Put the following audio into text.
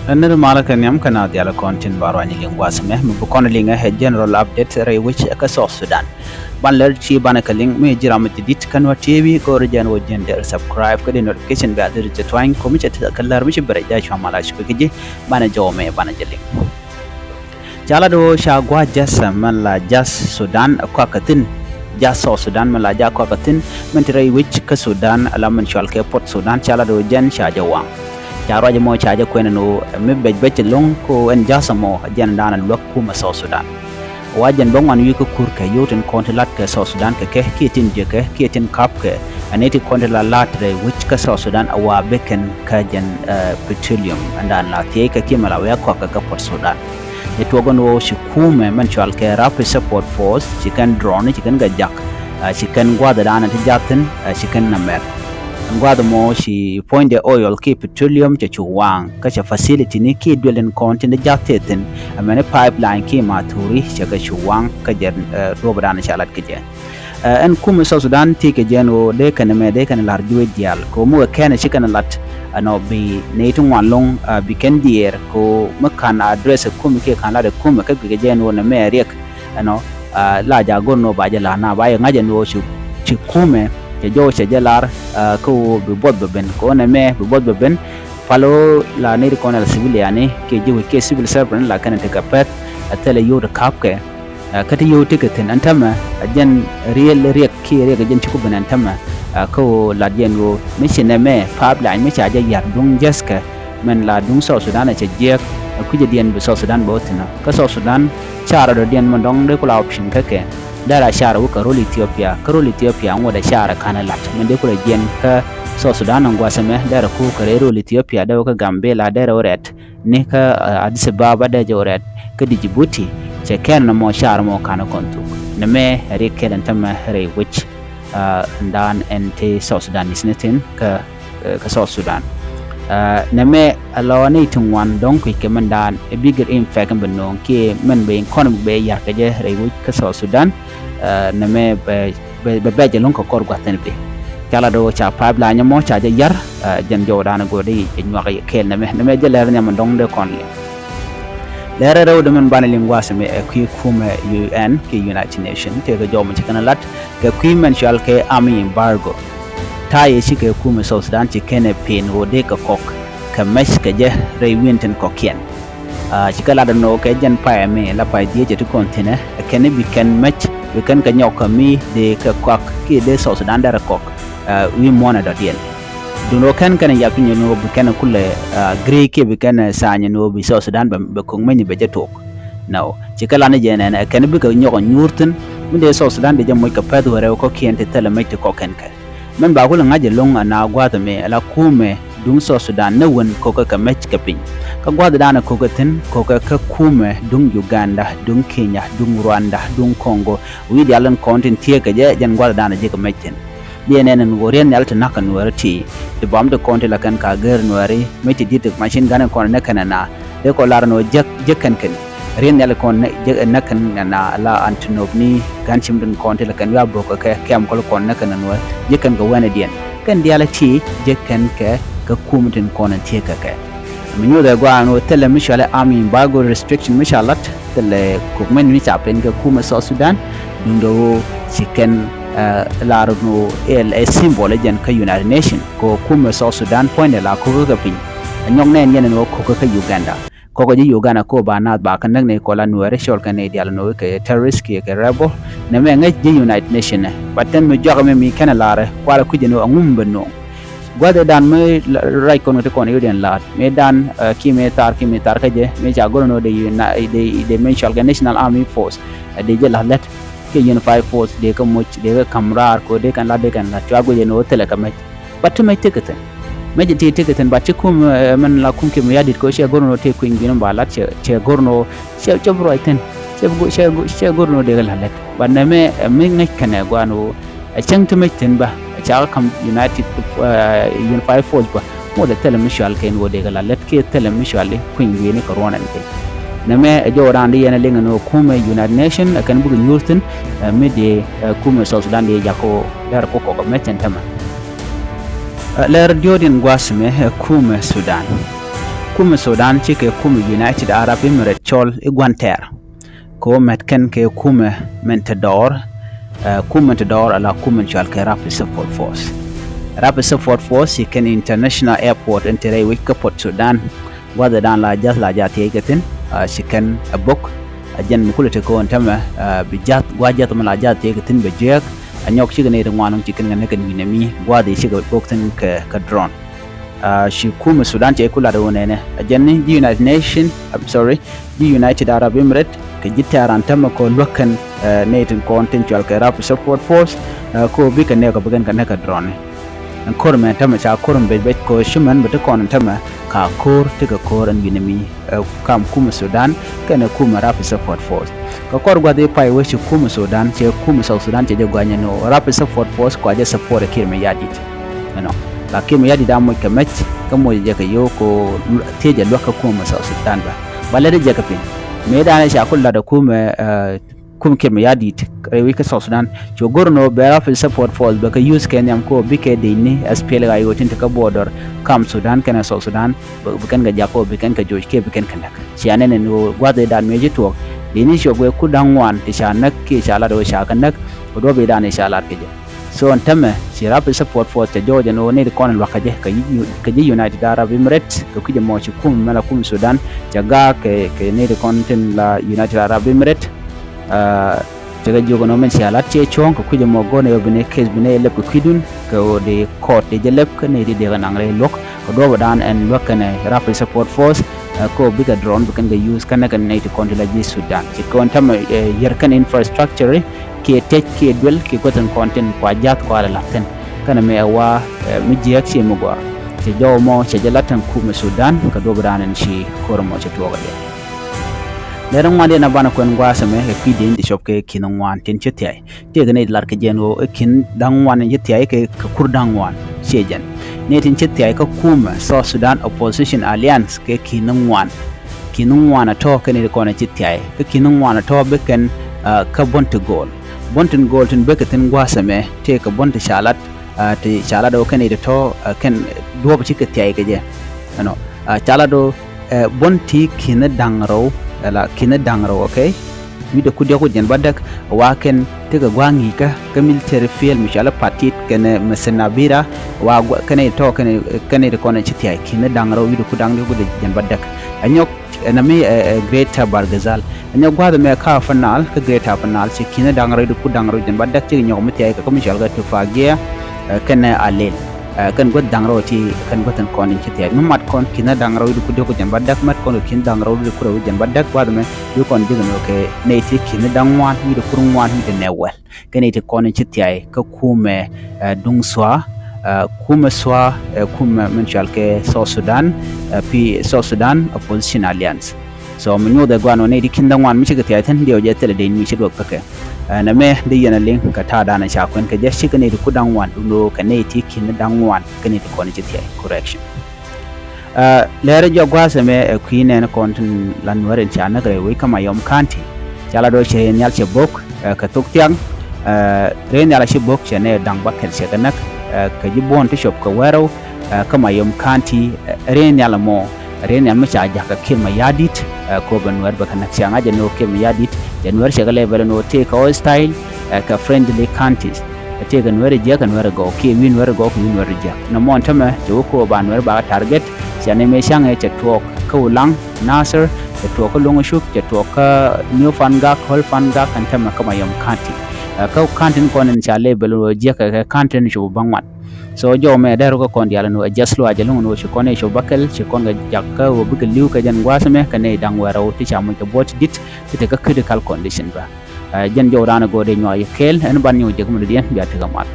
Another Malakan Yam kana diala content barwani lingwas me bukonalinga he general update ray which ka South Sudan. Ban ler chi banakaling me jiramati dit Nuer TV ko rejan wo gender subscribe ka notification ba dir jetwang ko mi chat kallar mi bare ja chamala shi kije bana jome bana jeling. Jala do shagwa jasa man la jas Sudan ko katin jas South Sudan man la ja ko katin mentray which ka Sudan alaman shalke port Sudan jala do jen shajawang. Jaro mo chaja kwena no me bejbete long ko en jasamo jan dana lokku ma South Sudan wajan bongwan wi ko kur ka yoten kontilat ka South Sudan ke kitin je ke kitin kap ke aneti kontila latre which ka South Sudan awa beken ka jan petroleum andan la tie ka kimala wa ko ka Port Sudan e togon wo shikume man chal ke rapid support force chikan drone chikan gajak chikan gwada dana tijaten chikan namer ngwado mo shi point the oil ki petroleum cha chuwang ka cha facility ni ki dwelen content jateten amene pipeline ki maturi cha ka chuwang ka jen robran cha lat ke jen en kum South Sudan ti ke jen o de kan me de kan lar juwe dial ko mo ken shi kan lat ano bi netung wan long bi ken dier ko makan address kum ke kan la de kum ka ke jen o na me rek ano la ja gonno ba ja la na ba ya ngajen o chi kume jo che jalar ko bi bod ben ko na me bi bod ben falo la ne ko na civiliani ke ji ke civil servant la kan te kapet atele yo de kapke kati yo tiketin antama ajen real ki jen chiku ben antama ko la jen go mission me pipeline me cha ja yar dung jeska men la dung South Sudan che je ku je dien bi South Sudan botina ka South Sudan chara do dien mondong de ko la option kake dara shara wuka roli Ethiopia ngoda shara kana lat mende kula jen ka South Sudan ngwa same dara ku kare roli Ethiopia da ka Gambela dara oret ne ka Addis Ababa da joret ka Djibouti che ken mo shara mo kana kontu ne me re kelen tama re which ndan ente South Sudan isnetin ka South Sudan ne me alawani tungwan donc ke mandan a bigger impact benong ke men be economic be yar ke je re which ka South Sudan na me be jalon ko kor gwaten be kala do cha pipeline mo cha yar jan jodana go de nywa ke na me jeler nyam dong de konle lere rew de men banalin wasame e ku kuma UN ke United Nation te ga jom ci kana lat ke ku men shal ke army embargo taye shi ke kuma South Sudan ci kene pin wo de ka kok ka mesh ke je re winten kokien ci kala da no ke jan pa me la pa die je to kontine kene bi ken match we kan ka nyoka mi de ka kok ki de South Sudan da kok we mona da dien duno kan yapinyo no bi kan kule grey ke bi kan sanya no bi South Sudan be ko menyi be jetok now ci kala ne jene na kan bi ka nyoko nyurtin mi de South Sudan de jam moy ka padu re ko kiyente tele mete ko ken ka men ba kula ngaje long na gwata me ala kume dung South Sudan ne won ko ka match ka pin ka gwada dana ko ka tin ko ka kume dung Uganda dung Kenya dung Rwanda dung Congo wi di alan content tie ka je jan gwada dana je ka matchen DNN ngorien yalta nakan warti de bam de content la kan ka ger nuari meti dit machine gun kon ne kanana de ko lar no je kan rien yal kon ne nakan na la antinobni gan chimdun content la kan ya boko ka kem ko kon ne kanana je kan ga wana dien kan dialati je kan ka kumtin kon tie ka minyo da gwa no tele mishala army embargo restriction mishalat tele kokmen ni chapen ka kuma South Sudan dundo chicken laro no a symbol jen ka United Nation ko kuma South Sudan point la ko ka pin nyong nen yen no ko ka Uganda ko ji Uganda ko ba na ba kan ne ko la Nuer shol kan ne dial no ke terrorist ke rebel ne me ngai ji United Nation batten mi jogame mi kana lare kwala ku jeno ngum benno gwada dan me rai kono te kono yoden lat me dan kimi tar ka je me jago no de mention national army force de je la let ke unified force de ka moch de ka kamrar ko de kan la jago je no tele ka me batu me tiketen me je tiketen ba ci kum man la kum ke me yadit ko she gorno te ko ngino ba lat che gorno che bro iten che gorno de la let ba na me ngai kana gwano a changte me ten ba cha kam unified force ba mo da tele mishal ken wo de la let ke tele mishal ko ngi ni corona ni na me jo rande yana lenga no kuma United Nation kan bugu nyurtin me de kuma South Sudan de jako dar ko ko meten tama ler diodin gwasme kuma Sudan kuma Sudan ci ke kuma United Arab Emirates chol igwanter ko metken ke kuma mentador ala kuma chal ke Rapid Support Force. Rapid Support Force iken international airport entere wika Port Sudan wada dan la jat yegatin shiken a book ajan mukulete ko antama bijat gwajat mala jat yegatin bejek anyok chigane ngwanong chicken ngane kan winami wada shiga bokten ka drone. Shi kuma Sudan ce kula da wani ajanni the United Arab Emirates ke jitaranta ko lokan natin content chal ke Rapid Support Force ko bika ne ka bugan kan ka drone an kor me tama cha korum bet ko shiman bata kon tama ka kor tiga koran winami kam kuma Sudan kana kuma Rapid Support Force ka kor gwade pai we shi kuma Sudan ce kuma South Sudan ce gwanya no Rapid Support Force ko aje support ke me yadit la kimo yadi da mo kemet kamo je ka yo ko teje loka kuma South Sudan ba balade je ka pin me da na sha kullu da kuma kimo yadi rewi ka South Sudan jo gorno be Rapid Support Force ba ka use kenyam ko bike de ni SPL ga yo tinta ka border kam Sudan kana South Sudan bukan ga jako bukan ka joji ke bukan kan dak shi anene no gwade da me je to de ni sho go ku dangwan ti sha nak ke sha la do sha kan nak do be da ne sha la ke je so antame si Rapid Support Force Georgia no ne kon wakaje ka United Arab Emirates ko kuje mo ci kum mala kum Sudan jaga ke ne content la United Arab Emirates jaga jogo no men si alat ci chon ko kuje mo gone yobine case bine lep ko kidun ko de court de lep ko ne de nangre lok ko do dan en lokane Rapid Support Force ko biga drone bukan ga use kan ne content la ji Sudan ci ko antame yerkan infrastructure ke tek ke dwel ke gotan content kwa jat kwa laten kana me wa mi jiak ci mo gwa ci jaw mo ci jalatan kuma Sudan ka do branan shi kormo ci to gade le ran wande na bana ko ngwa sama e pide indi shop ke kinan wan tin ci tay te gane lar ke jeno kin dan wan ji tay ke kur dan wan shejen ne tin ci tay ka kuma South Sudan Opposition Alliance ke kinan wan to kane ko na ci tay ke kinan wan to beken ka bonto goal bontin golden bekatin gwasame te ka bonta shalat te shalado kane da to kan duwa ci ka tayi gaje no shalado bonti kina dangro okay mi da kudi ko jen badak wa ken te ga gwangi ka military field mi shala patit kene mesenabira wa kane to kane da kona ci tayi kina dangro mi da kudang ko jen badak anyok enami Greater Bargazal anya gwada me ka fanal ka Greater fanal ci kina dangaro du ku dangaro den badak ci nyom meti ay ka mi shalga to fagia kana alel kan god dangaro ci kan gotan kon ci tay no mat kon kina dangaro du ku de ko den badak mat kon kin dangaro du ku den badak gwada me du kon diga no ke ne ci kina dangwan mi du kurwan mi de newel kan ite kon ci tay ka kume dungswa kuma men shalke South Sudan South Sudan Opposition Alliance so menyo da gwano ne dikin dan wan mi shiga tayatan da waje tele da mi shi dokka kai na me da yana link ka ta da na shakon ka je shiga ne da kudan wan duno ka ne ti kin dan wan ka ne ko ne ti correction lere jo gwasa me queen na kontin lanwaren cha na gare wai kama yom kanti chala do che nyal che bok ka tuktiang ren yala shi bok che ne dang bakel che kanak ka jibon to shop ka wero kama yom kanti ren yala mo ren yal macha ka kirma yadit ko banwar baka nak sianga jeno kirma yadit janwar shagale balano te ka style ka friendly counties te ganwar je ganwar go ke winwar go winwar je na mon tama jo ko banwar ba target siane me shanga che tuɔɔk ka ulang Nasser che tuɔɔk longo shuk che tuɔɔk new fanga hol fanga kan tama kama yom kanti ka kantin konen chale belo je ka kantin jo bangwan so jo me daro ko kon diala no jaslo ajalo no shi kone sho bakal shi kon ga jakka wo bugal liu ka jan gwasame ka ne dang wara wuti chamu ka bot dit te ka critical condition ba jan jo rana go de nyoy kel en ban nyu je ko mo dian biya te gamal